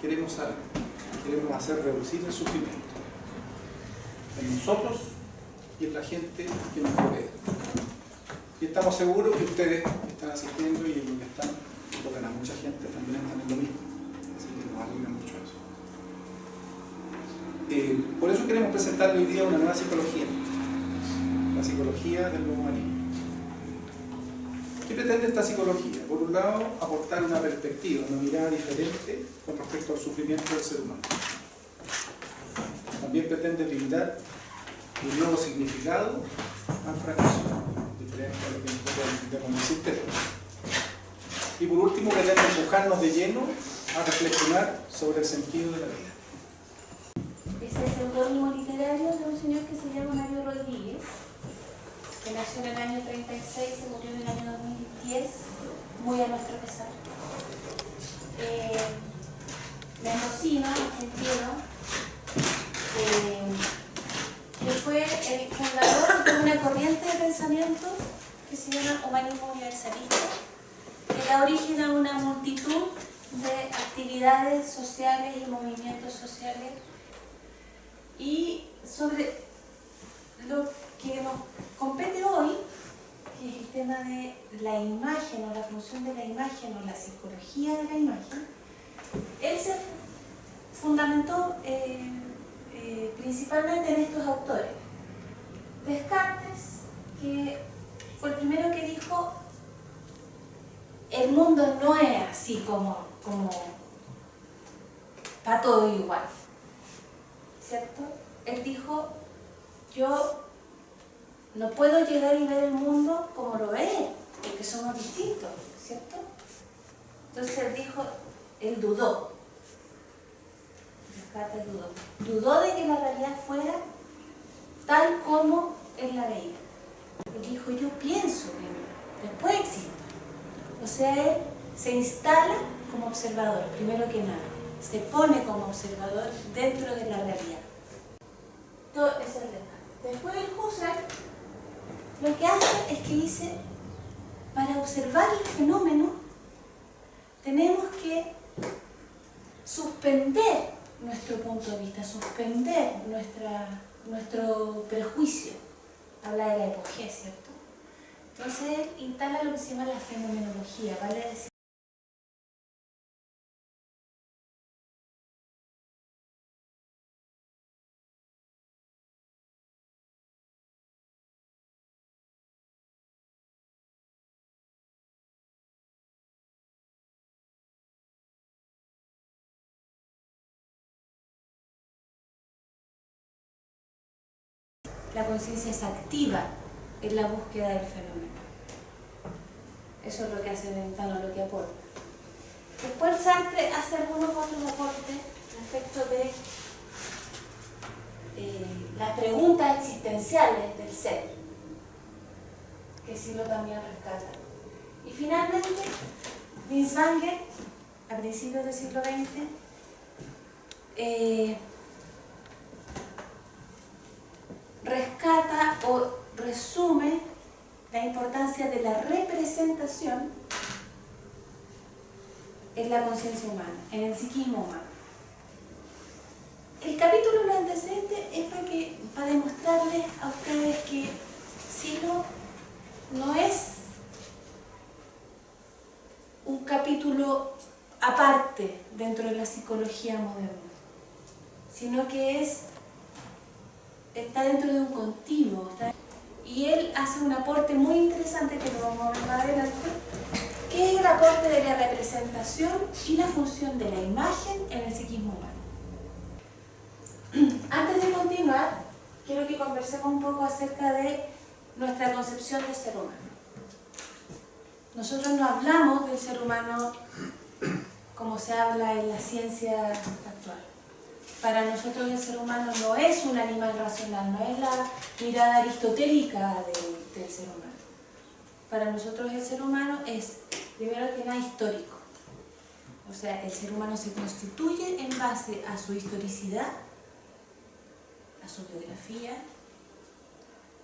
queremos algo, queremos hacer reducir el sufrimiento en nosotros y en la gente que nos rodea. Y estamos seguros que ustedes que están asistiendo y los que están, tocan a mucha gente, también están en lo mismo. Así que nos alegra mucho eso. Por eso queremos presentarle hoy día una nueva psicología, la psicología del nuevo humanismo. ¿Qué pretende esta psicología? Por un lado, aportar una perspectiva, una mirada diferente con respecto al sufrimiento del ser humano. También pretende brindar un nuevo significado al fracaso, diferente a lo que nosotros entendemos en el sistema. Y por último, pretende empujarnos de lleno a reflexionar sobre el sentido de la vida. Este es el seudónimo literario de un señor que se llama Mario Rodríguez, que nació en el año 36, se murió en el año 2010, muy a nuestro pesar. Mendocino, argentino, que fue el fundador de una corriente de pensamiento que se llama humanismo universalista, que da origen a una multitud de actividades sociales y movimientos sociales. Y sobre lo que nos compete hoy, que es el tema de la imagen o la función de la imagen o la psicología de la imagen, él se fundamentó principalmente en estos autores. Descartes, que fue el primero que dijo: el mundo no es así como para todo igual, ¿cierto? Él dijo: yo no puedo llegar y ver el mundo como lo ve, porque somos distintos, ¿cierto? Entonces él dijo, él dudó. Descartes dudó de que la realidad fuera tal como él la veía. Él dijo, yo pienso primero, después existo. O sea, él se instala como observador, primero que nada. Se pone como observador dentro de la realidad. Todo es el Descartes. Después el Husserl lo que hace es que dice, para observar el fenómeno tenemos que suspender nuestro punto de vista, suspender nuestro prejuicio. Habla de la epogea, ¿cierto? Entonces él instala lo que se llama la fenomenología, vale decir la conciencia es activa en la búsqueda del fenómeno. Eso es lo que hace Ventano, lo que aporta. Después Sartre hace algunos otros aportes respecto de las preguntas existenciales del ser, que sí lo también rescata. Y finalmente, Binswanger, a principios del siglo XX, rescata o resume la importancia de la representación en la conciencia humana, en el psiquismo humano. El capítulo de los antecedentes es para demostrarles a ustedes que Silo no es un capítulo aparte dentro de la psicología moderna, sino que está dentro de un continuo. Y él hace un aporte muy interesante que lo vamos a ver más adelante, que es el aporte de la representación y la función de la imagen en el psiquismo humano. Antes de continuar, quiero que conversemos un poco acerca de nuestra concepción del ser humano. Nosotros no hablamos del ser humano como se habla en la ciencia actual. Para nosotros el ser humano no es un animal racional, no es la mirada aristotélica del ser humano. Para nosotros el ser humano es, primero que nada, histórico. O sea, el ser humano se constituye en base a su historicidad, a su biografía,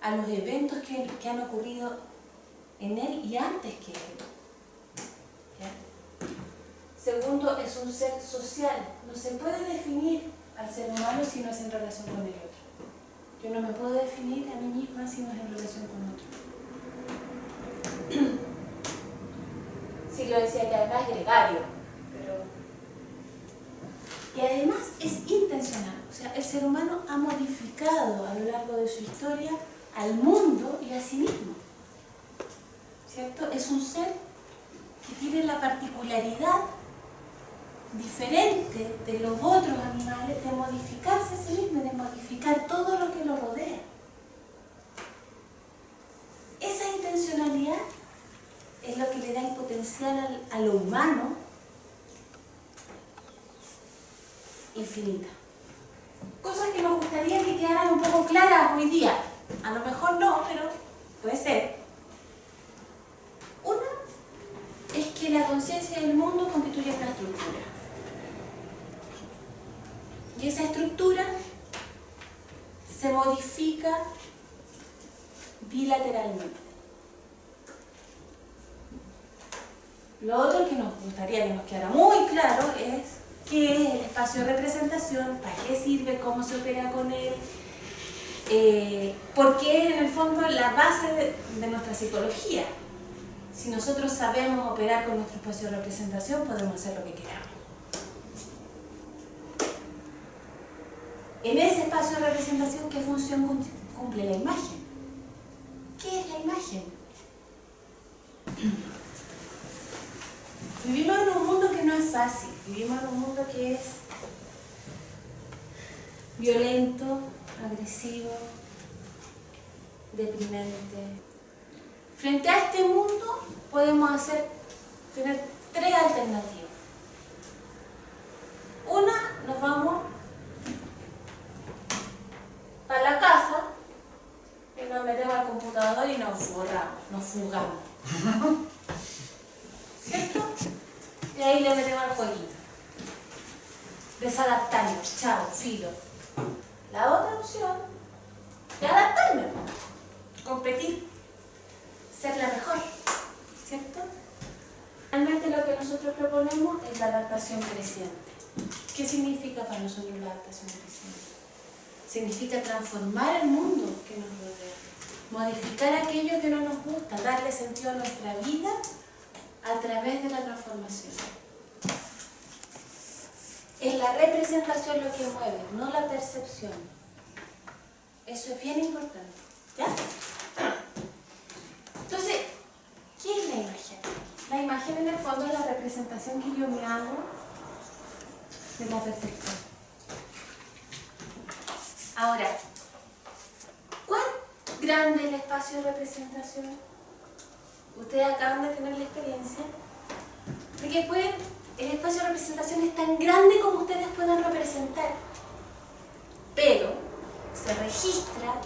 a los eventos que han ocurrido en él y antes que él. ¿Ya? Segundo, es un ser social. No se puede definir al ser humano si no es en relación con el otro. Yo no me puedo definir a mí misma si no es en relación con otro. Sí, lo decía que además es gregario, pero... Y además es intencional. O sea, el ser humano ha modificado a lo largo de su historia al mundo y a sí mismo. ¿Cierto? Es un ser que tiene la particularidad diferente de los otros animales de modificarse a sí mismo, de modificar todo lo que lo rodea. Esa intencionalidad es lo que le da el potencial a lo humano infinita. Cosas que nos gustaría que quedaran un poco claras hoy día. A lo mejor no, pero puede ser. Una es que la conciencia del mundo constituye una estructura. Y esa estructura se modifica bilateralmente. Lo otro que nos gustaría que nos quedara muy claro es qué es el espacio de representación, para qué sirve, cómo se opera con él, porque es en el fondo la base de nuestra psicología. Si nosotros sabemos operar con nuestro espacio de representación, podemos hacer lo que queramos. En ese espacio de representación, ¿qué función cumple la imagen? ¿Qué es la imagen? Vivimos en un mundo que no es fácil, vivimos en un mundo que es violento, agresivo, deprimente. Frente a este mundo podemos tener tres alternativas. Una, nos vamos para la casa y nos metemos al computador y nos borramos, nos fugamos. ¿Cierto? Y ahí le metemos al jueguito. Desadaptarnos, chao, filo. La otra opción es adaptarme, competir, ser la mejor, ¿cierto? Realmente lo que nosotros proponemos es la adaptación creciente. ¿Qué significa para nosotros la adaptación creciente? Significa transformar el mundo que nos rodea, modificar aquello que no nos gusta, darle sentido a nuestra vida a través de la transformación. Es la representación lo que mueve, no la percepción. Eso es bien importante. ¿Ya? Entonces, ¿qué es la imagen? La imagen en el fondo es la representación que yo me hago de la percepción. Ahora, ¿cuán grande es el espacio de representación? Ustedes acaban de tener la experiencia de que el espacio de representación es tan grande como ustedes puedan representar, pero se registra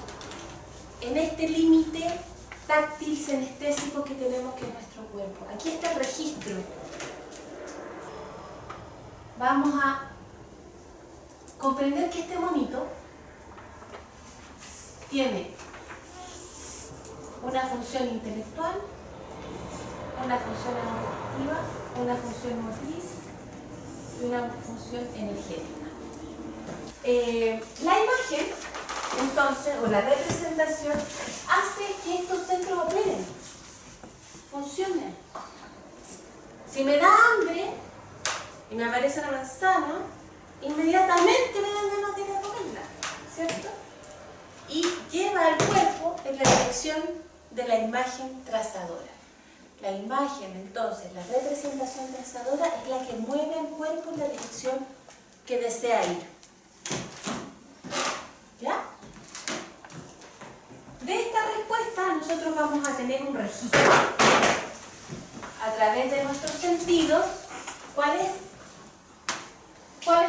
en este límite táctil sinestésico que tenemos que es nuestro cuerpo. Aquí está el registro. Vamos a comprender que este monito tiene una función intelectual, una función emotiva, una función motriz y una función energética. La imagen, entonces, o la representación, hace que estos centros operen, funcionen. Si me da hambre y me aparece una manzana, inmediatamente me dan ganas de ir a comerla, ¿cierto? Y lleva al cuerpo en la dirección de la imagen trazadora. La imagen, entonces, la representación trazadora es la que mueve al cuerpo en la dirección que desea ir. ¿Ya? De esta respuesta nosotros vamos a tener un registro. A través de nuestros sentidos, ¿cuáles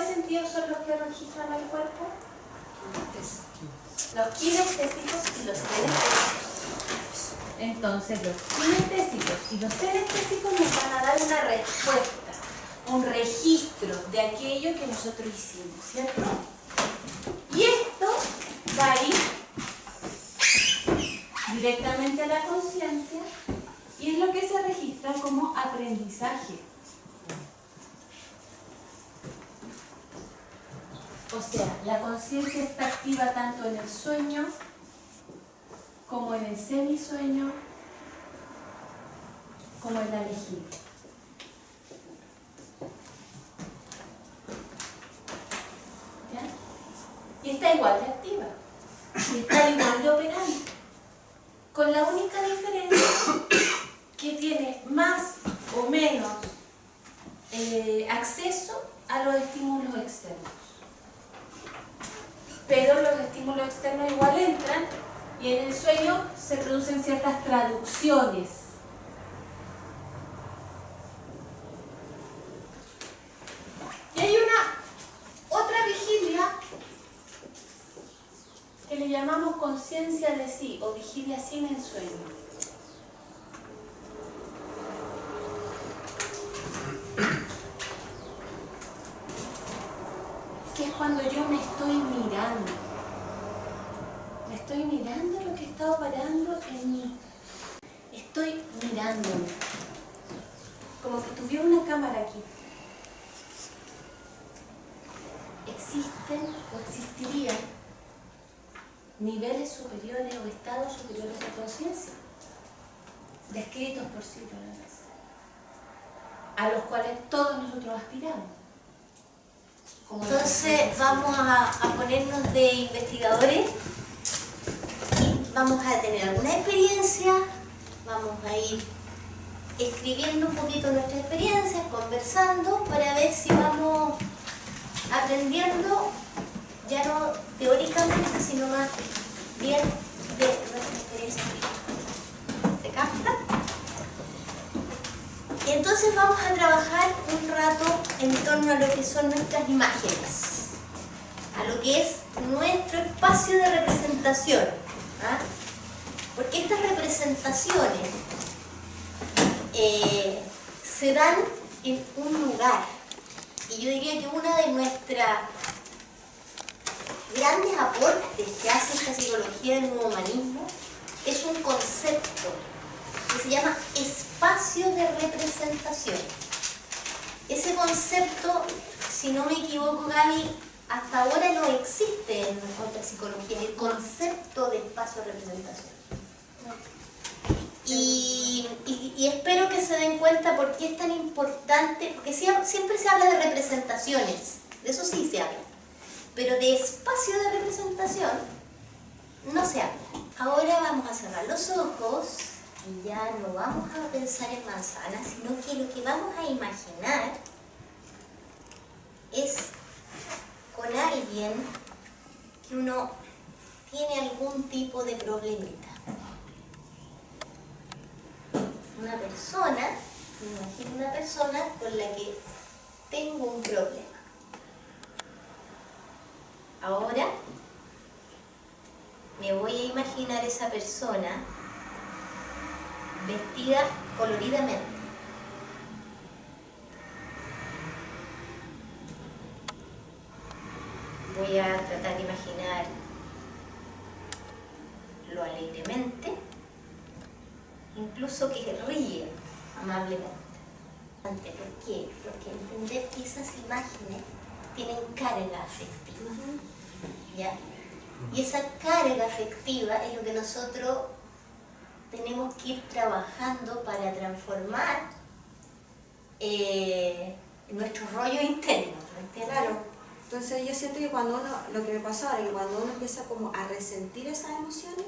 sentidos son los que registran al cuerpo? Los kinestésicos y los cerestésicos. Entonces, los kinestésicos y los cerestésicos nos van a dar una respuesta, un registro de aquello que nosotros hicimos, ¿cierto? Y esto va a ir directamente a la conciencia y es lo que se registra como aprendizaje. O sea, la conciencia está activa tanto en el sueño como en el semisueño, como en la vigilia. ¿Ya? Y está igual de activa, y está igual de operante, con la única diferencia que tiene más o menos acceso a los estímulos externos. Pero los estímulos externos igual entran y en el sueño se producen ciertas traducciones. Y hay otra vigilia que le llamamos conciencia de sí o vigilia sin ensueño. Que es cuando yo me estoy mirando. Me estoy mirando lo que está operando en mí. Estoy mirándome. Como que tuviera una cámara aquí. Existen o existirían niveles superiores o estados superiores de conciencia, descritos por Sócrates, a los cuales todos nosotros aspiramos. Entonces vamos a ponernos de investigadores y vamos a tener alguna experiencia, vamos a ir escribiendo un poquito nuestras experiencias, conversando para ver si vamos aprendiendo ya no teóricamente, sino más bien de nuestra experiencia. ¿Se capta? Y entonces vamos a trabajar un rato en torno a lo que son nuestras imágenes, a lo que es nuestro espacio de representación. ¿Ah? Porque estas representaciones se dan en un lugar. Y yo diría que una de nuestras grandes aportes que hace esta psicología del nuevo humanismo es un concepto que se llama espacio de representación. Ese concepto, si no me equivoco, Gaby, hasta ahora no existe en otra psicología, el concepto de espacio de representación. Y espero que se den cuenta por qué es tan importante, porque siempre se habla de representaciones, de eso sí se habla, pero de espacio de representación no se habla. Ahora vamos a cerrar los ojos y ya no vamos a pensar en manzanas, sino que lo que vamos a imaginar es con alguien que uno tiene algún tipo de problemita. Una persona, me imagino una persona con la que tengo un problema. Ahora me voy a imaginar esa persona vestida coloridamente. Voy a tratar de imaginar lo alegremente, incluso que ríe amablemente. ¿Por qué? Porque entender que esas imágenes tienen carga afectiva. ¿Ya? Y esa carga afectiva es lo que nosotros tenemos que ir trabajando para transformar nuestro rollo interno. ¿Entiendes? Claro. Entonces yo siento que cuando uno, lo que me pasó ahora, que cuando uno empieza como a resentir esas emociones,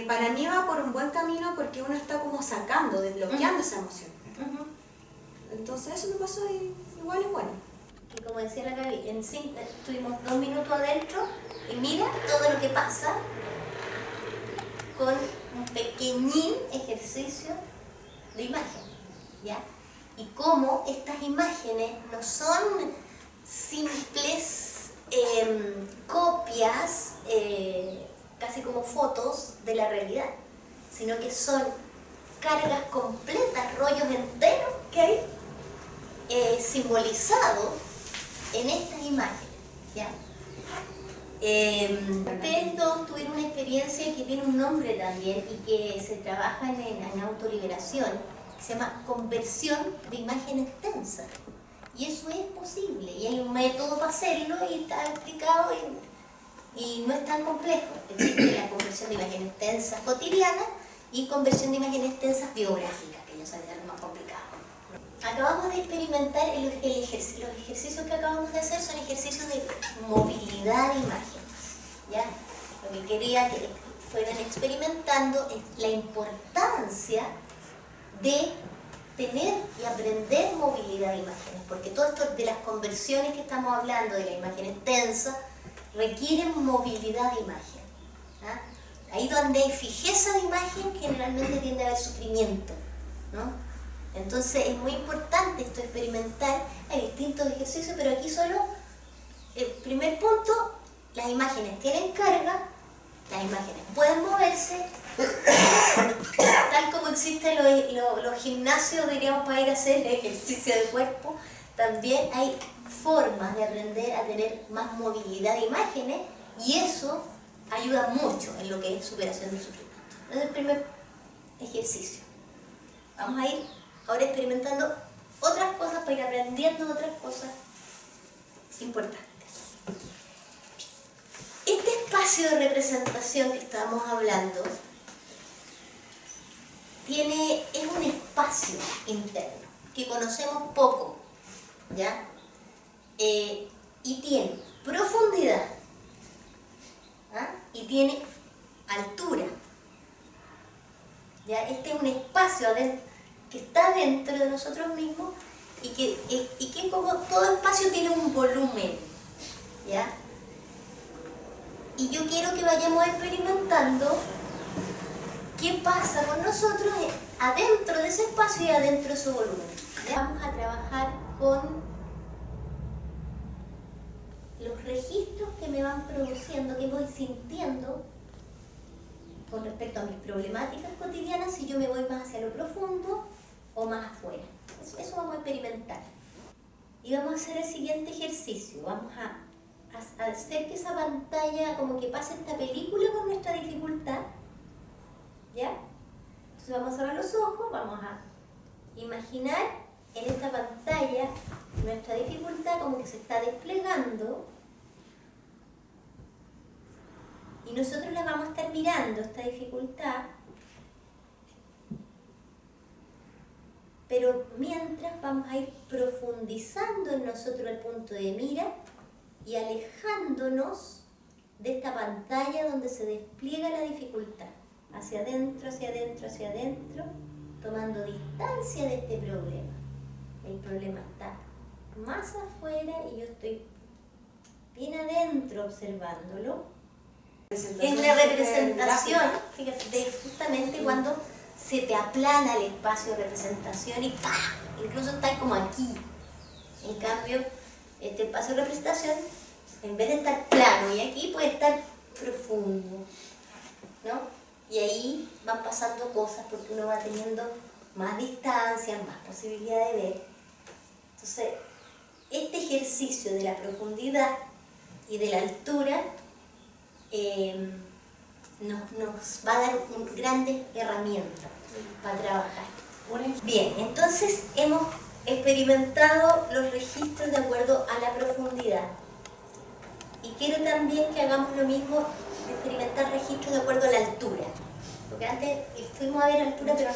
para mí va por un buen camino porque uno está como sacando, desbloqueando esa emoción. Entonces eso me pasó y igual es bueno. Y como decía la Gaby, estuvimos 2 minutos adentro y mira todo lo que pasa con un pequeñín ejercicio de imagen, ¿ya? Y cómo estas imágenes no son simples copias, casi como fotos de la realidad, sino que son cargas completas, rollos enteros que hay simbolizados en estas imágenes, ¿ya? Ustedes dos tuvieron una experiencia que tiene un nombre también y que se trabaja en autoliberación, que se llama conversión de imágenes tensas. Y eso es posible, y hay un método para hacerlo y está explicado y no es tan complejo. Existe la conversión de imágenes tensas cotidianas y conversión de imágenes tensas biográficas, que ya son algo más complicado. Acabamos de experimentar los ejercicios que acabamos de hacer son ejercicios de movilidad de imágenes, ¿ya? Lo que quería que fueran experimentando es la importancia de tener y aprender movilidad de imágenes, porque todo esto de las conversiones que estamos hablando, de las imágenes tensas, requieren movilidad de imagen. ¿Ah? Ahí donde hay fijeza de imagen, generalmente tiende a haber sufrimiento, ¿no? Entonces es muy importante esto experimental. Hay distintos ejercicios, pero aquí solo el primer punto: las imágenes tienen carga, las imágenes pueden moverse, tal como existen los gimnasios, diríamos, para ir a hacer ejercicio de cuerpo. También hay formas de aprender a tener más movilidad de imágenes, y eso ayuda mucho en lo que es superación del sufrimiento. Entonces, el primer ejercicio. Vamos a ir ahora experimentando otras cosas para ir aprendiendo otras cosas importantes. Este espacio de representación que estábamos hablando es un espacio interno que conocemos poco, ¿ya? Y tiene profundidad, ¿ah? Y tiene altura, ¿ya? Este es un espacio que está dentro de nosotros mismos y que como todo espacio tiene un volumen, ¿ya? Y yo quiero que vayamos experimentando qué pasa con nosotros adentro de ese espacio y adentro de su volumen, ¿ya? Vamos a trabajar con los registros que me van produciendo, que voy sintiendo con respecto a mis problemáticas cotidianas, si yo me voy más hacia lo profundo o más afuera. Eso vamos a experimentar. Y vamos a hacer el siguiente ejercicio. Vamos a hacer que esa pantalla, como que pase esta película con nuestra dificultad, ¿ya? Entonces vamos a cerrar los ojos, vamos a imaginar en esta pantalla nuestra dificultad como que se está desplegando, y nosotros la vamos a estar mirando, esta dificultad, pero mientras vamos a ir profundizando en nosotros el punto de mira y alejándonos de esta pantalla donde se despliega la dificultad, hacia adentro, hacia adentro, hacia adentro, tomando distancia de este problema. El problema está más afuera y yo estoy bien adentro observándolo. Es la representación, fíjate, de justamente cuando se te aplana el espacio de representación y ¡pah! Incluso está como aquí. En cambio, este espacio de representación, en vez de estar plano y aquí, puede estar profundo, ¿no? Y ahí van pasando cosas porque uno va teniendo más distancia, más posibilidad de ver. Entonces, este ejercicio de la profundidad y de la altura nos va a dar grandes herramientas para trabajar. Bien, entonces hemos experimentado los registros de acuerdo a la profundidad. Y quiero también que hagamos lo mismo, experimentar registros de acuerdo a la altura. Porque antes fuimos a ver altura, pero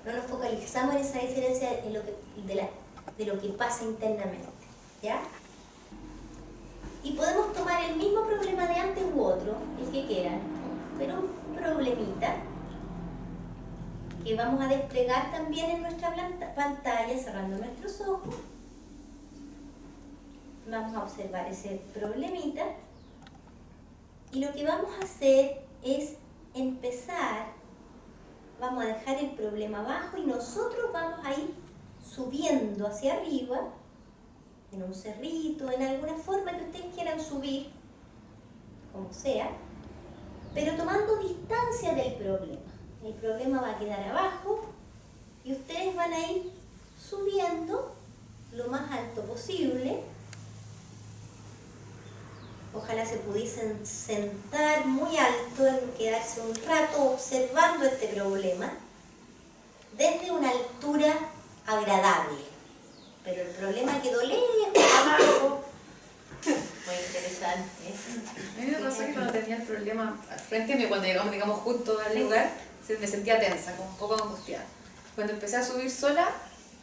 no nos focalizamos en esa diferencia de lo que pasa internamente, ¿ya? Y podemos tomar el mismo problema de antes u otro, el que quieran, pero un problemita que vamos a desplegar también en nuestra pantalla, cerrando nuestros ojos. Vamos a observar ese problemita y lo que vamos a hacer es empezar, vamos a dejar el problema abajo y nosotros vamos a ir subiendo hacia arriba, en un cerrito, en alguna forma que ustedes quieran subir, como sea, pero tomando distancia del problema. El problema va a quedar abajo y ustedes van a ir subiendo lo más alto posible. Ojalá se pudiesen sentar muy alto, en quedarse un rato observando este problema desde una altura agradable. Pero el problema quedó lejos abajo, importante. A mí me pasó que cuando tenía el problema al frente mío, cuando llegamos, digamos, juntos al lugar, me sentía tensa, como un poco angustiada. Cuando empecé a subir sola,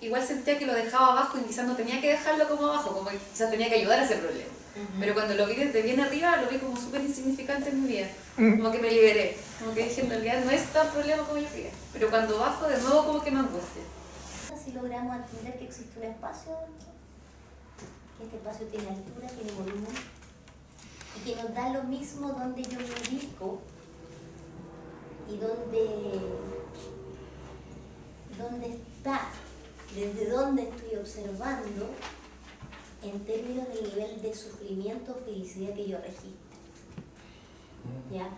igual sentía que lo dejaba abajo y quizás no tenía que dejarlo como abajo, como que quizás tenía que ayudar a ese problema. Pero cuando lo vi desde bien arriba, lo vi como súper insignificante en mi vida. Como que me liberé. Como que dije, en realidad no es tan problema como yo creía. Pero cuando bajo, de nuevo como que me angustia. Si logramos entender que existe un espacio, que este espacio tiene altura, tiene volumen, y que nos da lo mismo donde yo me ubico y dónde está, desde dónde estoy observando, en términos del nivel de sufrimiento o felicidad que yo registro. ¿Ya?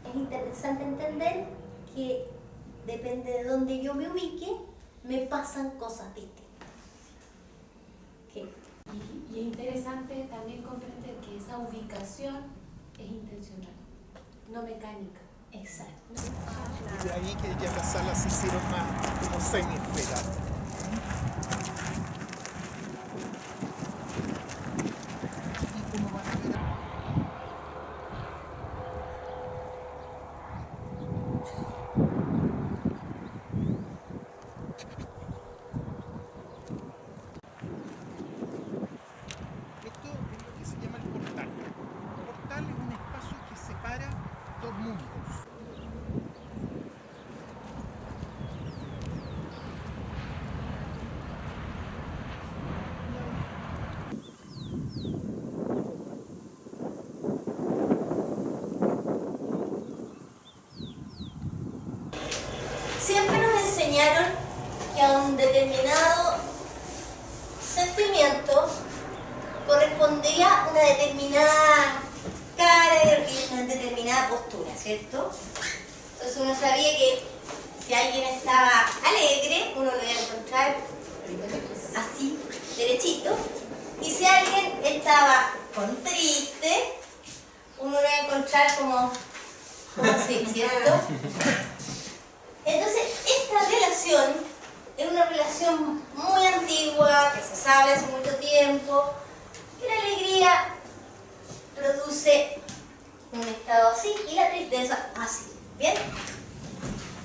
Es interesante entender que depende de dónde yo me ubique, me pasan cosas distintas. ¿Qué? Y es interesante también comprender que esa ubicación es intencional, no mecánica. Exacto. Y de ahí que ya las salas se hicieron más como semi-esferales. Y como van a ver, esto es lo que se llama el portal. El portal es un espacio que separa dos mundos. Siempre nos enseñaron que a un determinado sentimiento correspondía una determinada cara y una determinada postura, ¿cierto? Entonces uno sabía que si alguien estaba alegre, uno lo iba a encontrar así, derechito, y si alguien estaba triste, uno lo iba a encontrar como así, ¿cierto? Entonces, esta relación es una relación muy antigua, que se sabe hace mucho tiempo, que la alegría produce un estado así y la tristeza así, ¿bien?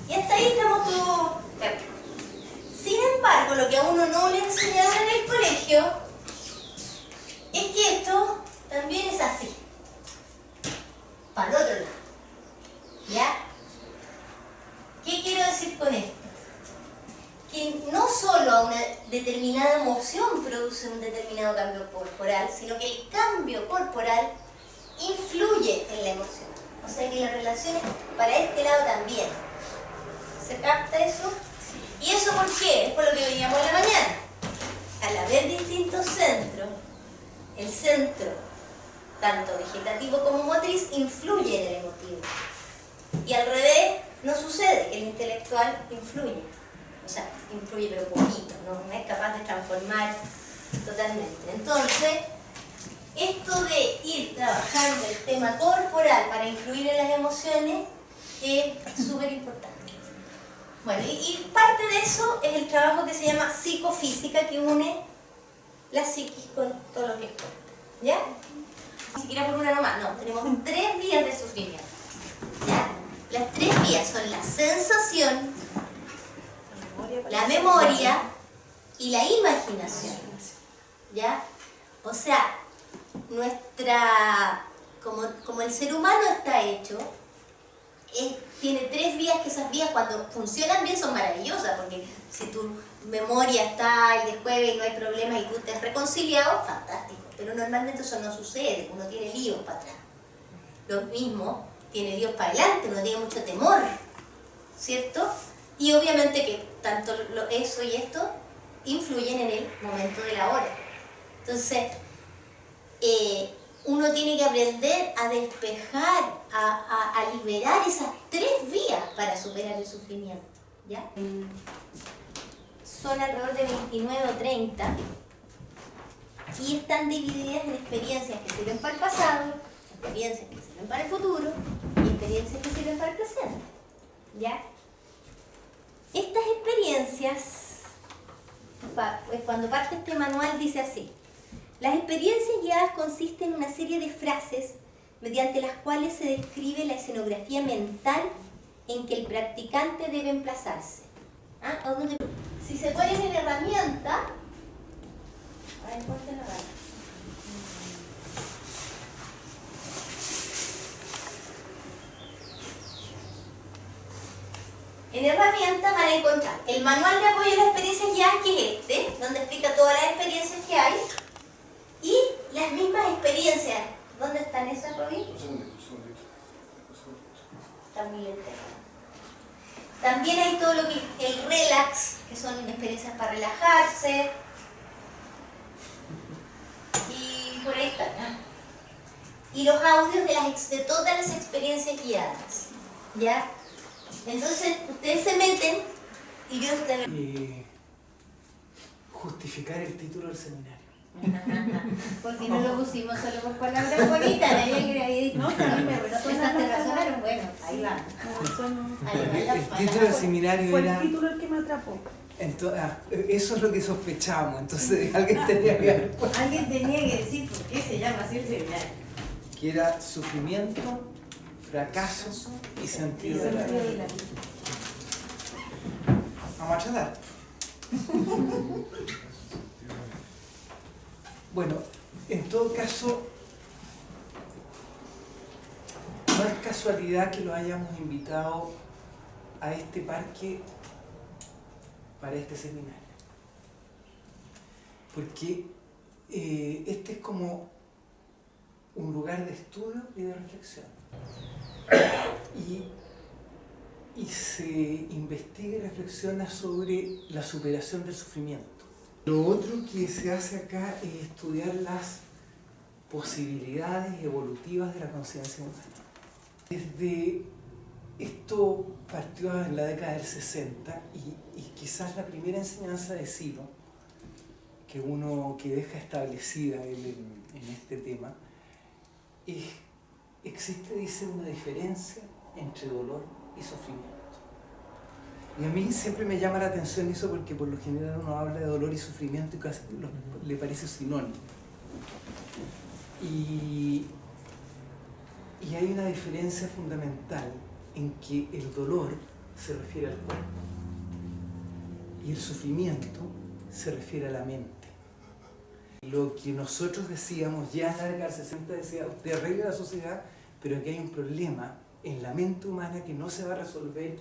Y hasta ahí estamos todos perfectos. Sin embargo, lo que a uno no le enseñaron en el colegio es que esto también es así, para el otro lado, ¿ya? ¿Qué quiero decir con esto? Que no solo una determinada emoción produce un determinado cambio corporal, sino que el cambio corporal influye en la emoción. O sea que las relaciones para este lado también. ¿Se capta eso? ¿Y eso por qué? Es por lo que veíamos en la mañana. Al haber distintos centros, el centro, tanto vegetativo como motriz, influye en el emotivo. Y al revés, no sucede, que el intelectual influye. O sea, influye pero poquito, no es capaz de transformar totalmente. Entonces, esto de ir trabajando el tema corporal para influir en las emociones es súper importante. Bueno, y parte de eso es el trabajo que se llama psicofísica, que une la psiquis con todo lo que es cuerpo. ¿Ya? Ni siquiera por una nomás, no, tenemos 3 vías de sufrimiento. ¿Ya? Las 3 vías son la sensación, la memoria y la imaginación. ¿Ya? O sea, como el ser humano está hecho, tiene 3 vías, que esas vías cuando funcionan bien son maravillosas, porque si tu memoria está y después y no hay problema y tú te has reconciliado, fantástico. Pero normalmente eso no sucede, uno tiene líos para atrás. Lo mismo tiene líos para adelante, uno tiene mucho temor, ¿cierto? Y obviamente que tanto eso y esto influyen en el momento de la hora. Entonces, uno tiene que aprender a despejar, a liberar esas 3 vías para superar el sufrimiento, ¿ya? Son alrededor de 29 o 30 y están divididas en experiencias que sirven para el pasado, experiencias que sirven para el futuro y experiencias que sirven para el presente, ¿ya? Estas experiencias, pues cuando parte este manual dice así: Las experiencias guiadas consisten en una serie de frases mediante las cuales se describe la escenografía mental en que el practicante debe emplazarse. ¿Ah? Si se ponen en herramienta, a ver, ponte la gana. En herramientas van a encontrar el manual de apoyo a las experiencias guiadas, que es este, donde explica todas las experiencias que hay, y las mismas experiencias. ¿Dónde están esas, Robin? Un segundito. Está muy lenta. También hay todo lo que el relax, que son experiencias para relajarse. Y por ahí están, ¿no? Y los audios de todas las experiencias guiadas. ¿Ya? Entonces, ustedes se meten y yo ustedes... Justificar el título del seminario. Porque no lo pusimos solo por palabras bonitas, nadie había dicho, no, pero esas te razonaron, bueno, ahí va. El título del seminario Fue era... el título el que me atrapó. Eso es lo que sospechábamos, entonces alguien tenía que dar cuenta. Alguien tenía que decir por qué se llama así el seminario. Que era sufrimiento, fracaso y sentido de la vida. Vamos a tratar. Bueno, en todo caso, no es casualidad que lo hayamos invitado a este parque para este seminario. Porque este es como un lugar de estudio y de reflexión. Y se investiga y reflexiona sobre la superación del sufrimiento. Lo otro que se hace acá es estudiar las posibilidades evolutivas de la conciencia humana. Desde esto partió en la década del 60 y quizás la primera enseñanza de Silo, que deja establecida en este tema, existe, dice, una diferencia entre dolor y sufrimiento. Y a mí siempre me llama la atención eso porque por lo general uno habla de dolor y sufrimiento y casi le parece sinónimo. Y hay una diferencia fundamental en que el dolor se refiere al cuerpo y el sufrimiento se refiere a la mente. Lo que nosotros decíamos ya en la década del 60, decía, usted arregla la sociedad, pero aquí hay un problema en la mente humana que no se va a resolver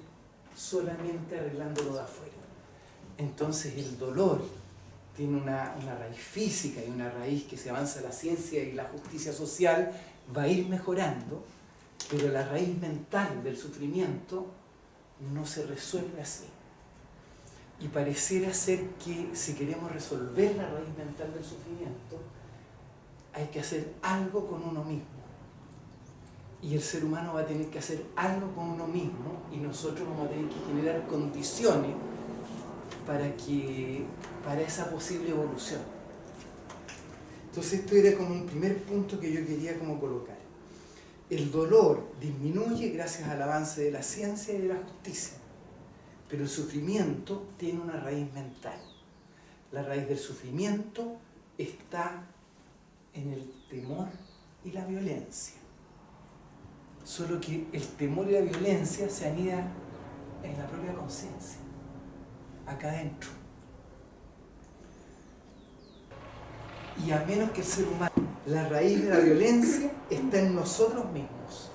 solamente arreglándolo de afuera. Entonces el dolor tiene una raíz física y una raíz que, si avanza la ciencia y la justicia social, va a ir mejorando, pero la raíz mental del sufrimiento no se resuelve así. Y pareciera ser que si queremos resolver la raíz mental del sufrimiento, hay que hacer algo con uno mismo. Y el ser humano va a tener que hacer algo con uno mismo y nosotros vamos a tener que generar condiciones para esa posible evolución. Entonces esto era como un primer punto que yo quería como colocar. El dolor disminuye gracias al avance de la ciencia y de la justicia, pero el sufrimiento tiene una raíz mental. La raíz del sufrimiento está en el temor y la violencia. Solo que el temor y la violencia se anidan en la propia conciencia, acá adentro. Y a menos que el ser humano, la raíz de la violencia está en nosotros mismos.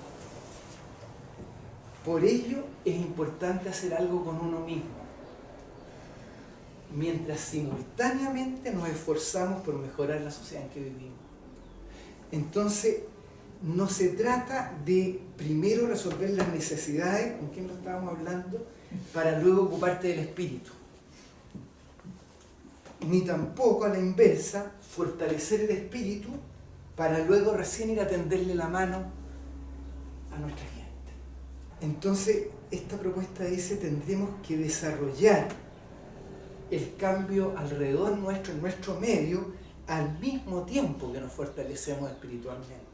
Por ello es importante hacer algo con uno mismo, mientras simultáneamente nos esforzamos por mejorar la sociedad en que vivimos. Entonces, no se trata de primero resolver las necesidades, con quién lo estábamos hablando, para luego ocuparte del espíritu. Ni tampoco a la inversa, fortalecer el espíritu para luego recién ir a tenderle la mano a nuestra gente. Entonces, esta propuesta dice, tendremos que desarrollar el cambio alrededor nuestro, en nuestro medio, al mismo tiempo que nos fortalecemos espiritualmente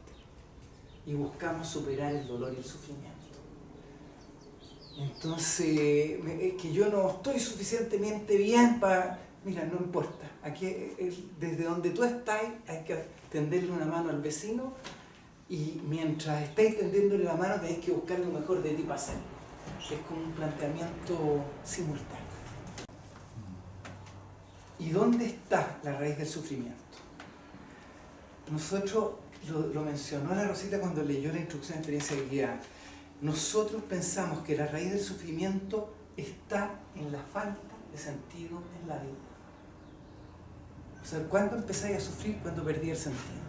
y buscamos superar el dolor y el sufrimiento. Entonces, es que yo no estoy suficientemente bien para mira, no importa, aquí desde donde tú estás hay que tenderle una mano al vecino y mientras estáis tendiéndole la mano tenéis que buscar lo mejor de ti para hacerlo. Es como un planteamiento simultáneo. ¿Y dónde está la raíz del sufrimiento? Nosotros, lo mencionó la Rosita cuando leyó la instrucción de experiencia guiada, nosotros pensamos que la raíz del sufrimiento está en la falta de sentido en la vida. O sea, ¿cuándo empezáis a sufrir? Cuando perdí el sentido.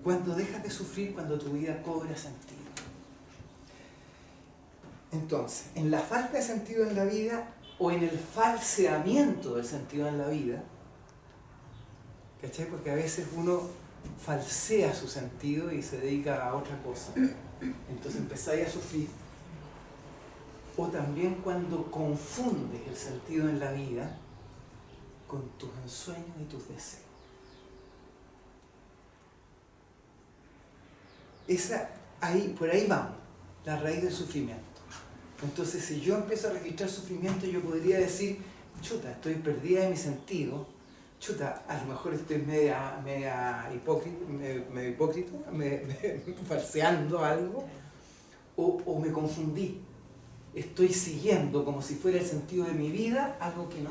Cuando dejas de sufrir, cuando tu vida cobra sentido. Entonces, en la falta de sentido en la vida o en el falseamiento del sentido en la vida, ¿cachai? Porque a veces uno falsea su sentido y se dedica a otra cosa. Entonces empezáis a sufrir. O también cuando confundes el sentido en la vida con tus ensueños y tus deseos. Por ahí vamos, la raíz del sufrimiento. Entonces, si yo empiezo a registrar sufrimiento, yo podría decir, chuta, estoy perdida de mi sentido, chuta, a lo mejor estoy media hipócrita, falseando algo, o me confundí. Estoy siguiendo como si fuera el sentido de mi vida, algo que no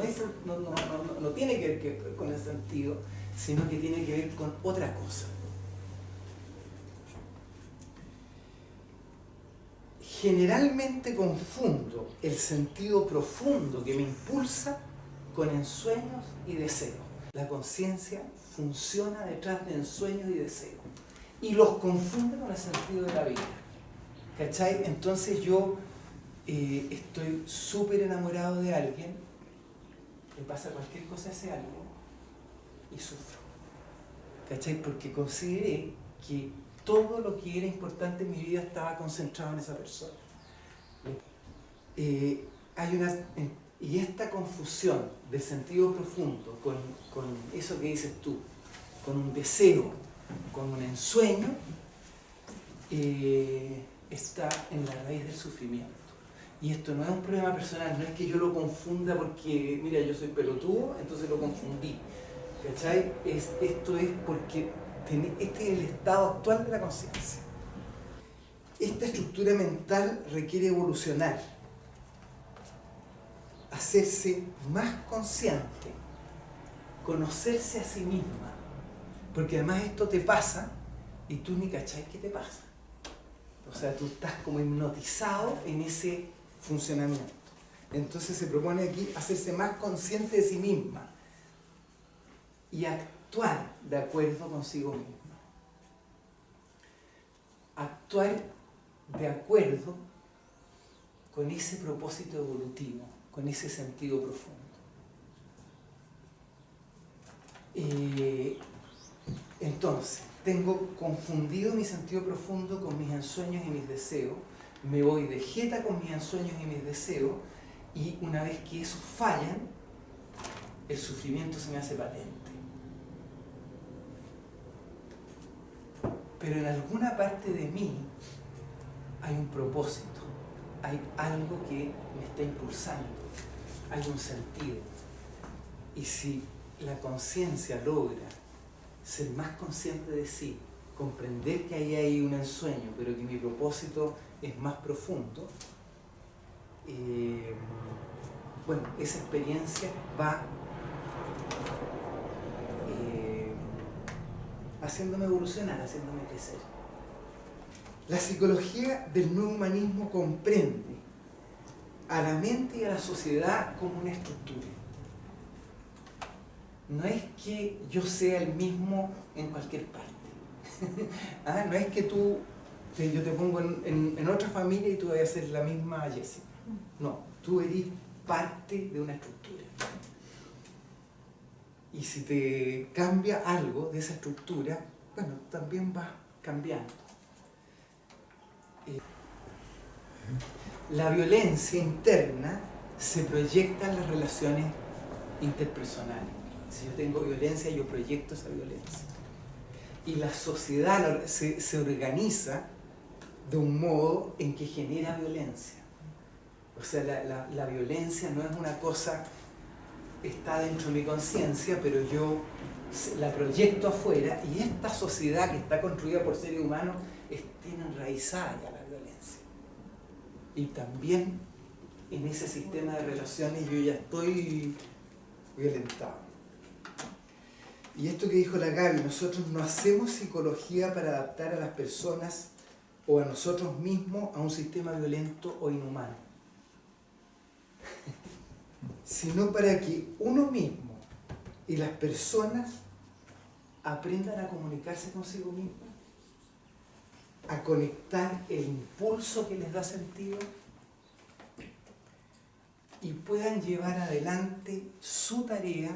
tiene que ver con el sentido, sino que tiene que ver con otra cosa. Generalmente confundo el sentido profundo que me impulsa con ensueños y deseos. La conciencia funciona detrás de ensueños y deseos y los confunde con el sentido de la vida. ¿Cachai? Entonces yo estoy súper enamorado de alguien, le pasa cualquier cosa a ese algo y sufro. ¿Cachai? Porque consideré que todo lo que era importante en mi vida estaba concentrado en esa persona. Y esta confusión del sentido profundo con eso que dices tú, con un deseo, con un ensueño, está en la raíz del sufrimiento. Y esto no es un problema personal, no es que yo lo confunda porque, mira, yo soy pelotudo, entonces lo confundí. ¿Cachai? Esto es porque este es el estado actual de la conciencia. Esta estructura mental requiere evolucionar, hacerse más consciente, conocerse a sí misma, porque además esto te pasa y tú ni cachai qué te pasa. O sea, tú estás como hipnotizado en ese funcionamiento. Entonces se propone aquí hacerse más consciente de sí misma y actuar de acuerdo consigo misma. Actuar de acuerdo con ese propósito evolutivo, con ese sentido profundo. Entonces, tengo confundido mi sentido profundo con mis ensueños y mis deseos, me voy de jeta con mis ensueños y mis deseos, y una vez que esos fallan, el sufrimiento se me hace patente. Pero en alguna parte de mí hay un propósito, hay algo que me está impulsando, hay un sentido. Y si la conciencia logra ser más consciente de sí, comprender que ahí hay un ensueño, pero que mi propósito es más profundo, bueno, esa experiencia va haciéndome evolucionar, haciéndome crecer. La psicología del nuevo humanismo comprende a la mente y a la sociedad como una estructura. No es que yo sea el mismo en cualquier parte. No es que yo te pongo en otra familia y tú vas a ser la misma Jessica. No, tú eres parte de una estructura. Y si te cambia algo de esa estructura, bueno, también vas cambiando. La violencia interna se proyecta en las relaciones interpersonales. Si yo tengo violencia, yo proyecto esa violencia. Y la sociedad se organiza de un modo en que genera violencia. O sea, la violencia no es una cosa, está dentro de mi conciencia, pero yo la proyecto afuera, y esta sociedad que está construida por seres humanos tiene enraizada ya la violencia. Y también en ese sistema de relaciones yo ya estoy violentado. Y esto que dijo la Gaby, nosotros no hacemos psicología para adaptar a las personas o a nosotros mismos a un sistema violento o inhumano, sino para que uno mismo y las personas aprendan a comunicarse consigo mismos, a conectar el impulso que les da sentido y puedan llevar adelante su tarea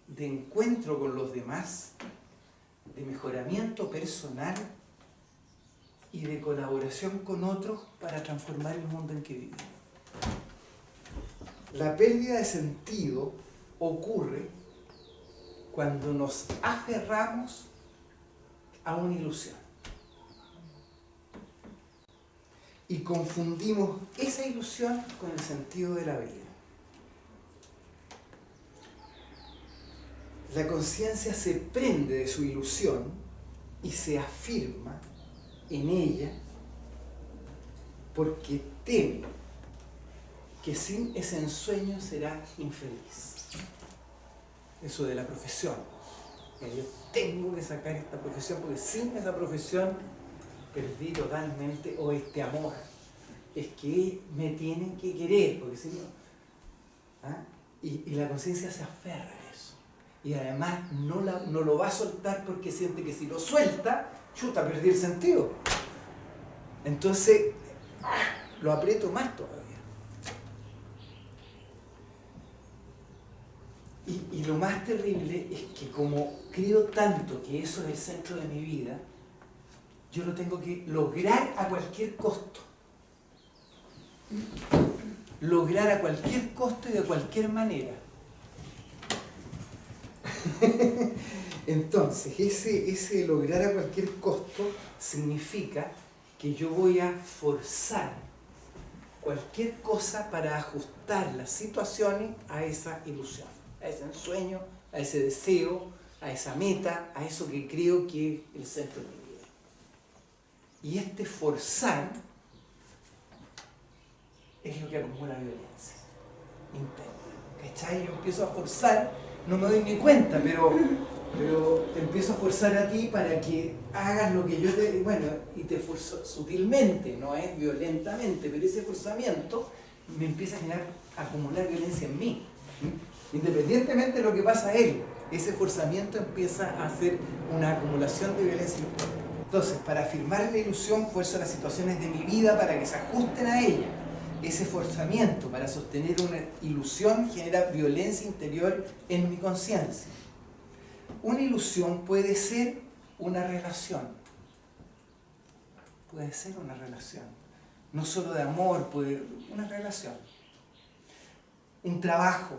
de encuentro con los demás, de mejoramiento personal y de colaboración con otros para transformar el mundo en que vivimos. La pérdida de sentido ocurre cuando nos aferramos a una ilusión y confundimos esa ilusión con el sentido de la vida. La conciencia se prende de su ilusión y se afirma en ella porque teme que sin ese ensueño será infeliz. Eso de la profesión. Yo tengo que sacar esta profesión porque sin esa profesión perdí totalmente, o este amor. Es que me tienen que querer, porque si no... ¿ah? Y la conciencia se aferra a eso. Y además no lo va a soltar porque siente que si lo suelta, chuta, perdí el sentido. Entonces, lo aprieto más todavía. Y lo más terrible es que como creo tanto que eso es el centro de mi vida, yo lo tengo que lograr a cualquier costo. Lograr a cualquier costo y de cualquier manera. Entonces, ese lograr a cualquier costo significa que yo voy a forzar cualquier cosa para ajustar las situaciones a esa ilusión, a ese ensueño, a ese deseo, a esa meta, a eso que creo que es el centro de mi vida. Y este forzar es lo que acumula violencia interna. ¿Cachai? Yo empiezo a forzar, no me doy ni cuenta, pero te empiezo a forzar a ti para que hagas lo que yo te... Bueno, y te forzo sutilmente, no es violentamente, pero ese forzamiento me empieza a acumular violencia en mí. Independientemente de lo que pasa a él, ese forzamiento empieza a hacer una acumulación de violencia. Entonces, para afirmar la ilusión, fuerzo las situaciones de mi vida para que se ajusten a ella. Ese forzamiento para sostener una ilusión genera violencia interior en mi conciencia. Una ilusión puede ser una relación. Puede ser una relación. No solo de amor, una relación. Un trabajo.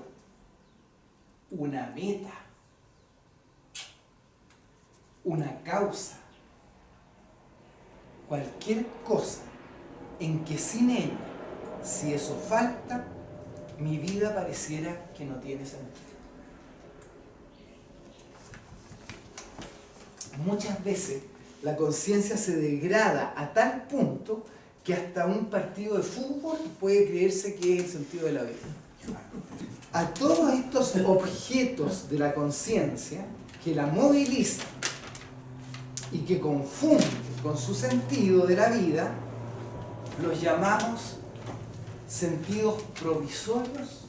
Una meta. Una causa. Cualquier cosa en que sin ella, si eso falta, mi vida pareciera que no tiene sentido. Muchas veces la conciencia se degrada a tal punto que hasta un partido de fútbol puede creerse que es el sentido de la vida. A todos estos objetos de la conciencia que la movilizan y que confunden con su sentido de la vida, los llamamos sentidos provisorios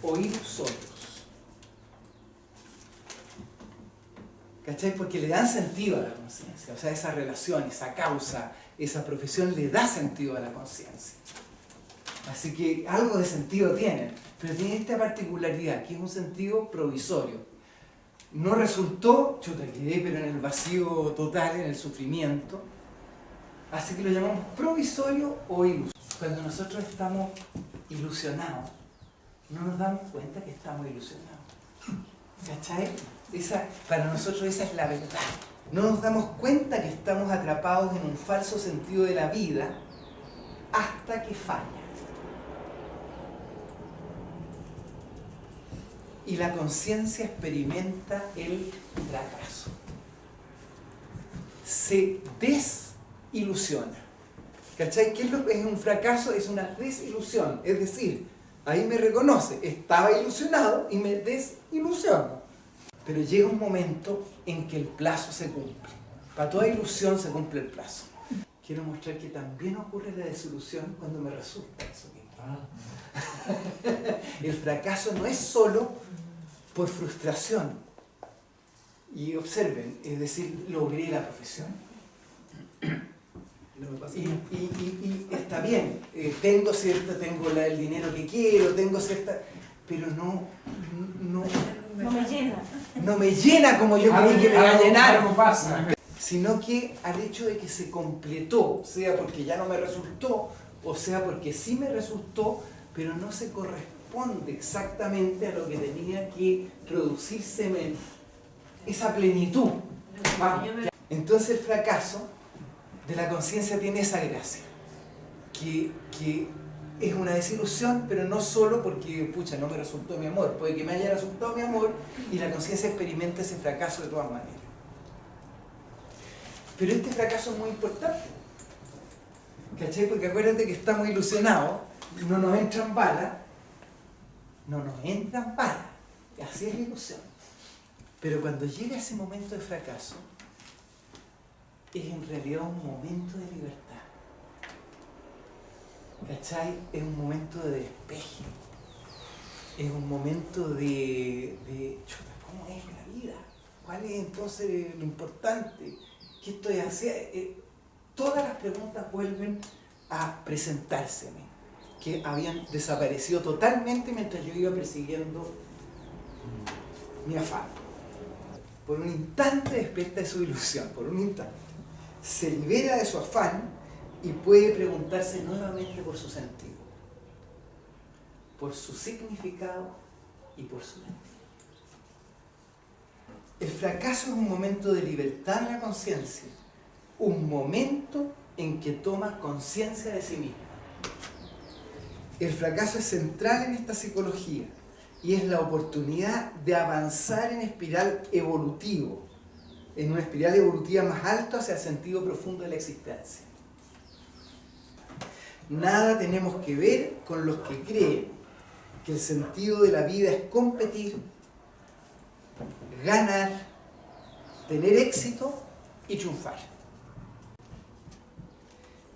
o ilusorios. ¿Cachai? Porque le dan sentido a la conciencia. O sea, esa relación, esa causa, esa profesión le da sentido a la conciencia. Así que algo de sentido tienen. Pero tiene esta particularidad, que es un sentido provisorio. No resultó, chuta, quedé pero en el vacío total, en el sufrimiento. Así que lo llamamos provisorio o ilusorio. Cuando nosotros estamos ilusionados, no nos damos cuenta que estamos ilusionados. ¿Cachai? Para nosotros esa es la verdad. No nos damos cuenta que estamos atrapados en un falso sentido de la vida hasta que falla. y la conciencia experimenta el fracaso. Se desilusiona. ¿Cachai? ¿Qué es lo que es un fracaso? Es una desilusión. Es decir, ahí me reconoce, estaba ilusionado y me desilusiono. Pero llega un momento en que el plazo se cumple. Para toda ilusión se cumple el plazo. Quiero mostrar que también ocurre la desilusión cuando me resulta eso que quiero. El fracaso no es solo por frustración. Y observen, es decir, logré la profesión. No me pasa Y, nada. y está bien, tengo el dinero que quiero, tengo cierta... Pero no me llena como yo creí que me va a llenar. Algo pasa. Sino que al hecho de que se completó, sea porque ya no me resultó, o sea porque sí me resultó, pero no se corresponde exactamente a lo que tenía que producirse en esa plenitud. Vamos. Entonces el fracaso de la conciencia tiene esa gracia, que es una desilusión, pero no solo porque, pucha, no me resultó mi amor, puede que me haya resultado mi amor y la conciencia experimenta ese fracaso de todas maneras. Pero este fracaso es muy importante, ¿cachai? Porque acuérdate que estamos ilusionados, no nos entran balas, así es la ilusión. Pero cuando llega ese momento de fracaso, es en realidad un momento de libertad. ¿Cachai? Es un momento de despeje. Es un momento de chuta, ¿cómo es la vida? ¿Cuál es entonces lo importante? ¿Qué estoy haciendo? Todas las preguntas vuelven a presentárseme, que habían desaparecido totalmente mientras yo iba persiguiendo mi afán. Por un instante despierta de su ilusión, por un instante. Se libera de su afán y puede preguntarse nuevamente por su sentido, por su significado y por su sentido. El fracaso es un momento de libertad en la conciencia, un momento en que toma conciencia de sí mismo. El fracaso es central en esta psicología y es la oportunidad de avanzar en espiral evolutivo, en una espiral evolutiva más alta hacia el sentido profundo de la existencia. Nada tenemos que ver con los que creen que el sentido de la vida es competir, ganar, tener éxito y triunfar.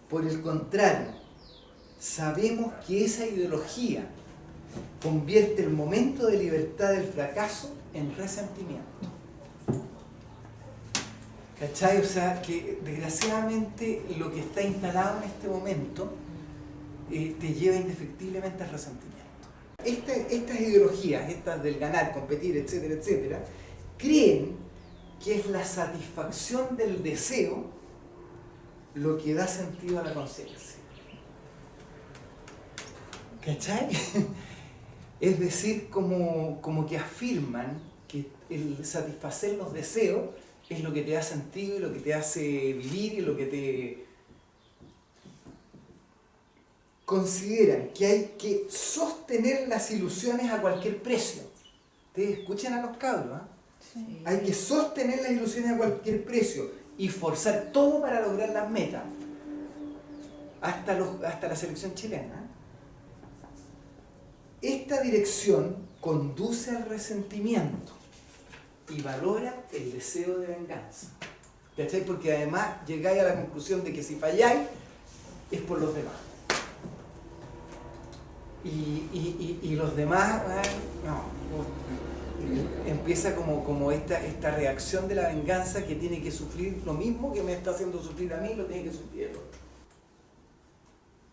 Por el contrario, sabemos que esa ideología convierte el momento de libertad del fracaso en resentimiento. ¿Cachai? O sea, que desgraciadamente lo que está instalado en este momento te lleva indefectiblemente al resentimiento. Estas ideologías, estas del ganar, competir, etcétera, etcétera, creen que es la satisfacción del deseo lo que da sentido a la conciencia. ¿Cachai? Es decir, como que afirman que el satisfacer los deseos es lo que te da sentido y lo que te hace vivir y lo que te... Consideran que hay que sostener las ilusiones a cualquier precio. Ustedes escuchen a los cabros, ¿eh? Sí. Hay que sostener las ilusiones a cualquier precio y forzar todo para lograr las metas. Hasta la selección chilena. Esta dirección conduce al resentimiento y valora el deseo de venganza. ¿Cachai? Porque además llegáis a la conclusión de que si falláis es por los demás. Y los demás, empieza como esta reacción de la venganza que tiene que sufrir lo mismo que me está haciendo sufrir a mí, lo tiene que sufrir el otro.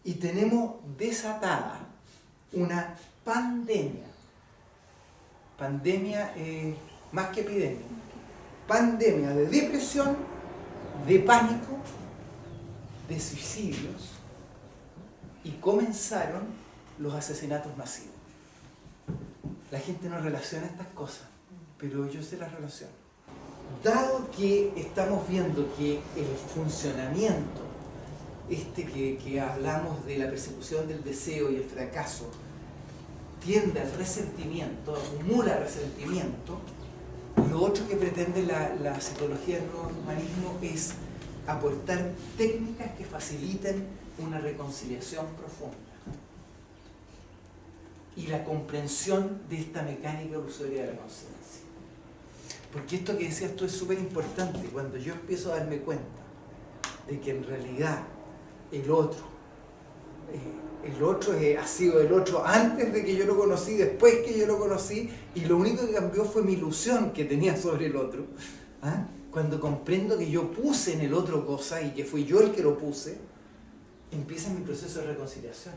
Y tenemos desatada una pandemia. Pandemia más que epidemia. Pandemia de depresión, de pánico, de suicidios, y comenzaron los asesinatos masivos. La gente no relaciona estas cosas, pero yo sé la relación. Dado que estamos viendo que el funcionamiento, que hablamos de la persecución del deseo y el fracaso, tiende al resentimiento, acumula resentimiento, lo otro que pretende la psicología del nuevo humanismo es aportar técnicas que faciliten una reconciliación profunda y la comprensión de esta mecánica ilusoria de la conciencia. Porque esto que decías tú es súper importante. Cuando yo empiezo a darme cuenta de que en realidad el otro ha sido el otro antes de que yo lo conocí, después que yo lo conocí, y lo único que cambió fue mi ilusión que tenía sobre el otro. ¿Ah? Cuando comprendo que yo puse en el otro cosas y que fui yo el que lo puse, empieza mi proceso de reconciliación.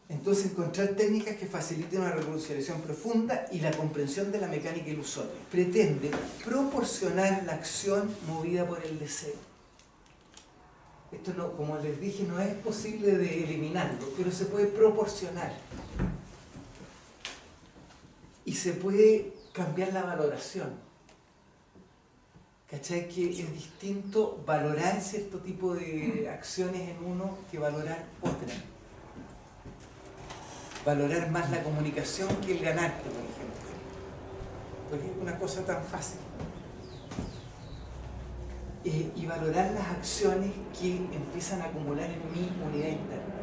Entonces, encontrar técnicas que faciliten una reconciliación profunda y la comprensión de la mecánica ilusoria. Pretende proporcionar la acción movida por el deseo. Esto, no, como les dije, no es posible de eliminarlo, pero se puede proporcionar. Y se puede cambiar la valoración. ¿Cachai? Que es distinto valorar cierto tipo de acciones en uno que valorar otra. Valorar más la comunicación que el ganarte, por ejemplo. Porque es una cosa tan fácil. Y valorar las acciones que empiezan a acumular en mi unidad interna.